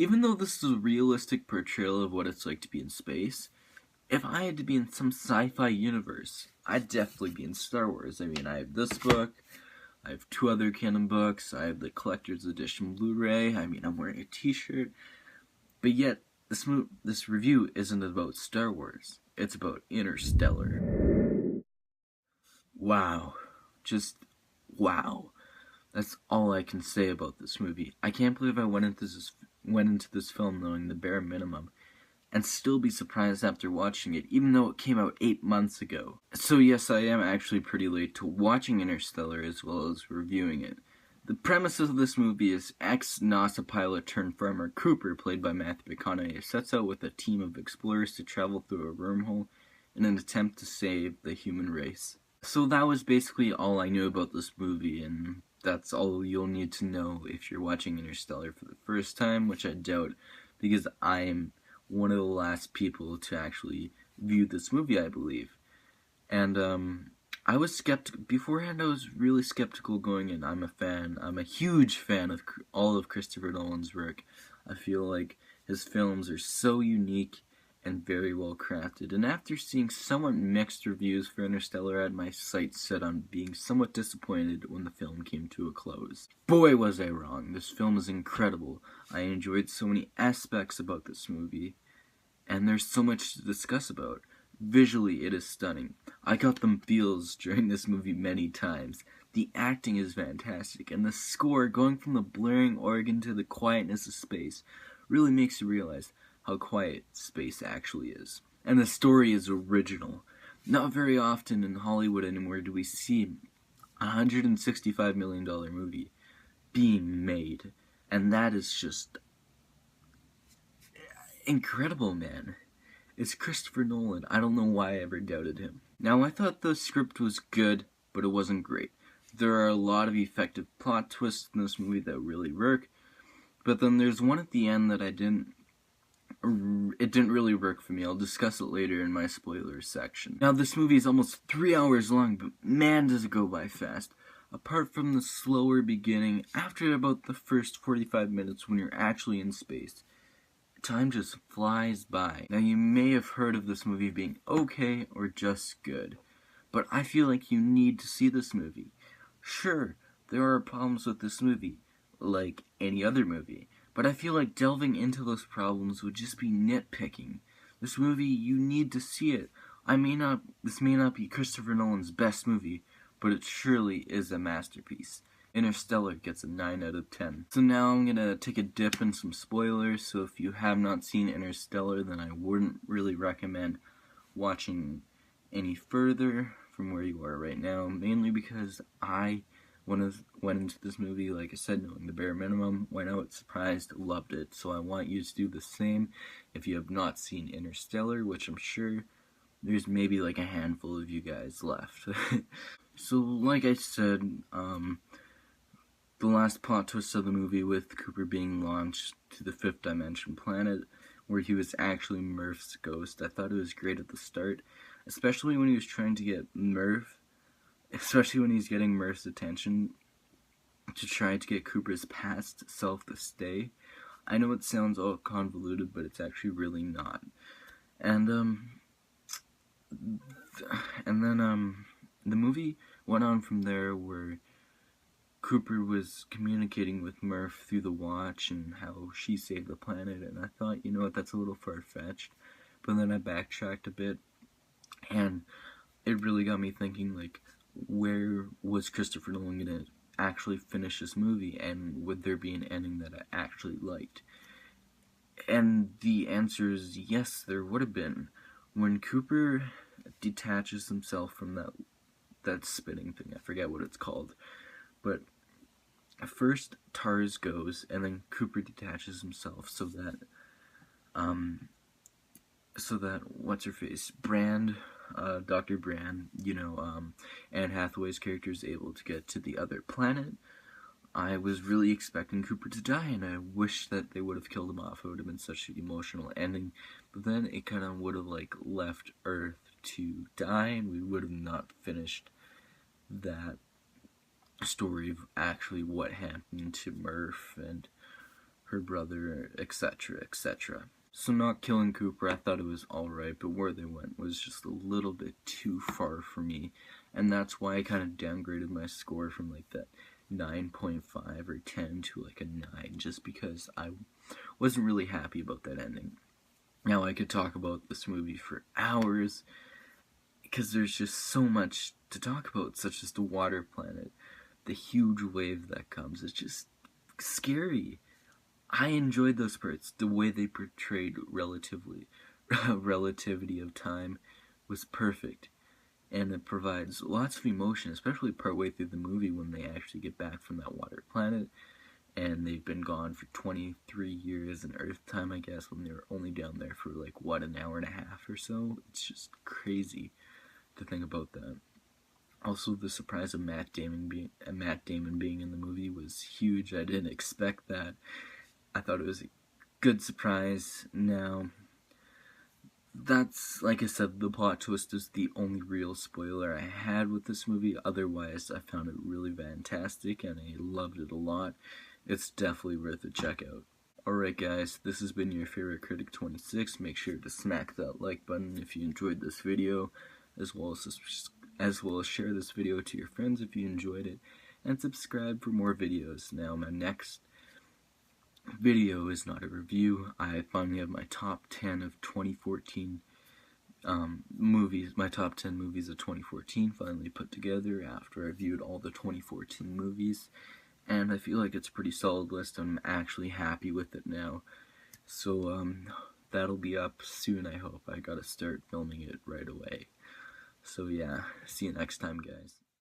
Even though this is a realistic portrayal of what it's like to be in space, if I had to be in some sci-fi universe, I'd definitely be in Star Wars. I mean, I have this book, I have 2 other canon books, I have the collector's edition Blu-ray, I mean, I'm wearing a t-shirt, but yet, this review isn't about Star Wars, it's about Interstellar. Wow. Just, wow. That's all I can say about this movie. I can't believe I went into this film knowing the bare minimum, and still be surprised after watching it, even though it came out 8 months ago. So yes, I am actually pretty late to watching Interstellar as well as reviewing it. The premise of this movie is ex-NASA pilot turned farmer Cooper, played by Matthew McConaughey, sets out with a team of explorers to travel through a wormhole in an attempt to save the human race. So that was basically all I knew about this movie, and that's all you'll need to know if you're watching Interstellar for the first time, which I doubt, because I'm one of the last people to actually view this movie, I believe. And I was skeptical beforehand. I was really skeptical going in. I'm a huge fan of all of Christopher Nolan's work. I feel like his films are so unique and very well crafted. And after seeing somewhat mixed reviews for Interstellar, I had my sights set on being somewhat disappointed when the film came to a close. Boy, was I wrong. This film is incredible. I enjoyed so many aspects about this movie, and there's so much to discuss about. Visually, it is stunning. I got them feels during this movie many times. The acting is fantastic, and the score, going from the blaring organ to the quietness of space, really makes you realize how quiet space actually is. And the story is original. Not very often in Hollywood anymore do we see a $165 million movie being made, and that is just incredible, man. It's Christopher Nolan. I don't know why I ever doubted him. Now, I thought the script was good, but it wasn't great. There are a lot of effective plot twists in this movie that really work, but then there's one at the end that it didn't really work for me. I'll discuss it later in my spoilers section. Now, this movie is almost 3 hours long, but man, does it go by fast. Apart from the slower beginning, after about the first 45 minutes when you're actually in space, time just flies by. Now, you may have heard of this movie being okay or just good, but I feel like you need to see this movie. Sure, there are problems with this movie, like any other movie, but I feel like delving into those problems would just be nitpicking. This movie, you need to see it. This may not be Christopher Nolan's best movie, but it surely is a masterpiece. Interstellar gets a 9 out of 10. So now I'm gonna take a dip in some spoilers, so if you have not seen Interstellar, then I wouldn't really recommend watching any further from where you are right now, mainly because I went into this movie, like I said, knowing the bare minimum, went out surprised, loved it, so I want you to do the same if you have not seen Interstellar, which I'm sure there's maybe like a handful of you guys left. So, like I said, the last plot twist of the movie with Cooper being launched to the 5th dimension planet, where he was actually Murph's ghost, I thought it was great at the start, especially when he was trying to get especially when he's getting Murph's attention to try to get Cooper's past self to stay. I know it sounds all convoluted, but it's actually really not. And then the movie went on from there, where Cooper was communicating with Murph through the watch and how she saved the planet, and I thought, you know what, that's a little far-fetched, but then I backtracked a bit, and it really got me thinking, like, where was Christopher Nolan gonna actually finish this movie, and would there be an ending that I actually liked? And the answer is yes, there would have been. When Cooper detaches himself from that spinning thing, I forget what it's called, but first Tars goes, and then Cooper detaches himself so that what's her face, Brand, Dr. Brand, Anne Hathaway's character is able to get to the other planet. I was really expecting Cooper to die, and I wish that they would have killed him off. It would have been such an emotional ending, but then it kind of would have left Earth to die, and we would have not finished that story of actually what happened to Murph and her brother, etc., etc. So not killing Cooper, I thought it was alright, but where they went was just a little bit too far for me, and that's why I kind of downgraded my score from like that 9.5 or 10 to like a 9, just because I wasn't really happy about that ending. Now I could talk about this movie for hours, because there's just so much to talk about, such as the water planet, the huge wave that comes. It's just scary. I enjoyed those parts. The way they portrayed relativity of time was perfect, and it provides lots of emotion, especially partway through the movie when they actually get back from that water planet, and they've been gone for 23 years in Earth time, I guess, when they were only down there for like, what, an hour and a half or so? It's just crazy to think about that. Also, the surprise of Matt Damon being in the movie was huge. I didn't expect that. I thought it was a good surprise. Now, that's, like I said, the plot twist is the only real spoiler I had with this movie. Otherwise, I found it really fantastic, and I loved it a lot. It's definitely worth a check out. Alright guys, this has been your favorite critic 26. Make sure to smack that like button if you enjoyed this video, as well as share this video to your friends if you enjoyed it, and subscribe for more videos. Now, my next video is not a review. I finally have my top 10 of 2014 movies. My top 10 movies of 2014 finally put together after I viewed all the 2014 movies, and I feel like it's a pretty solid list. I'm actually happy with it now. So that'll be up soon, I hope. I gotta start filming it right away. So yeah, see you next time, guys.